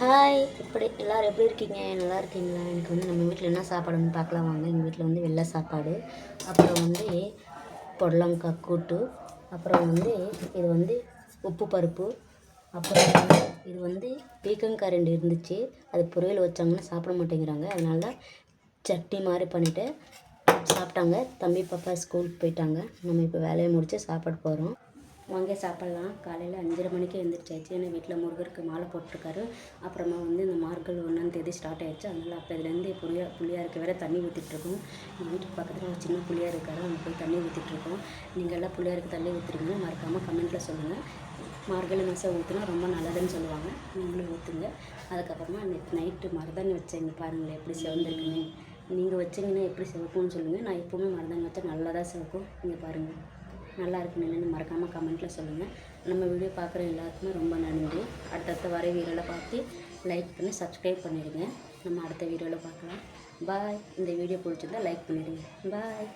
Hi எல்லோரும் எப்படி இருக்கீங்க? நல்லா இருக்கீங்களா? எனக்கு வந்து நம்ம வீட்டில் என்ன சாப்பாடுன்னு பார்க்கலாம் வாங்க. எங்கள் வீட்டில் வந்து வெள்ளை சாப்பாடு, அப்புறம் வந்து புடலங்காய் கூட்டு, அப்புறம் வந்து இது வந்து உப்பு பருப்பு, அப்புறம் இது வந்து பீக்கங்காய் 2 இருந்துச்சு. அது பொரியல் வச்சாங்கன்னா சாப்பிட மாட்டேங்கிறாங்க. அதனால சட்னி மாதிரி பண்ணிவிட்டு சாப்பிட்டாங்க. தம்பி பாப்பா ஸ்கூலுக்கு போயிட்டாங்க. நம்ம இப்போ வேலையை முடித்து சாப்பாடு போகிறோம். வாங்க சாப்பிட்லாம். காலையில் 5:30 மணிக்கு எழுந்திரிச்சாச்சு. ஏன்னா வீட்டில் முருகருக்கு மாலை போட்டிருக்காரு. அப்புறமா வந்து இந்த மார்கழி 1ஆம் தேதி ஸ்டார்ட் ஆகிடுச்சு. அதனால் அப்போதுலேருந்து புளியாருக்கு வேறு தண்ணி ஊற்றிட்டுருக்கோம். எங்கள் வீட்டுக்கு பக்கத்தில் ஒரு சின்ன புளியார் இருக்காரு. அங்கே போய் தண்ணி ஊற்றிட்டுருக்கோம். நீங்கள் எல்லாம் புளியாருக்கு தண்ணி ஊற்றுறீங்க மறக்காமல் கமெண்ட்டில் சொல்லுங்கள். மார்கழி மாதம் ஊற்றினா ரொம்ப நல்லதுன்னு சொல்லுவாங்க. நீங்களும் ஊற்றுங்க. அதுக்கப்புறமா நேற்று நைட்டு மருதாணி வச்சேங்க. பாருங்களேன் எப்படி சிவந்திருக்குன்னு. நீங்கள் வச்சிங்கன்னா எப்படி சிவக்கும்னு சொல்லுங்கள். நான் எப்போவுமே மருதாணி வச்சா நல்லா தான் சிவக்கும். நீங்கள் பாருங்கள் நல்லா இருக்குன்னு மறக்காமல் கமெண்ட்டில் சொல்லுங்கள். நம்ம வீடியோ பார்க்குற எல்லாருக்குமே ரொம்ப நன்றி. அடுத்தடுத்த வர வீடியோவில் பார்த்து லைக் பண்ணி சப்ஸ்கிரைப் பண்ணிடுங்க. நம்ம அடுத்த வீடியோவில் பார்க்கலாம். பாய். இந்த வீடியோ பிடிச்சிருந்தா லைக் பண்ணிடுங்க. பாய்.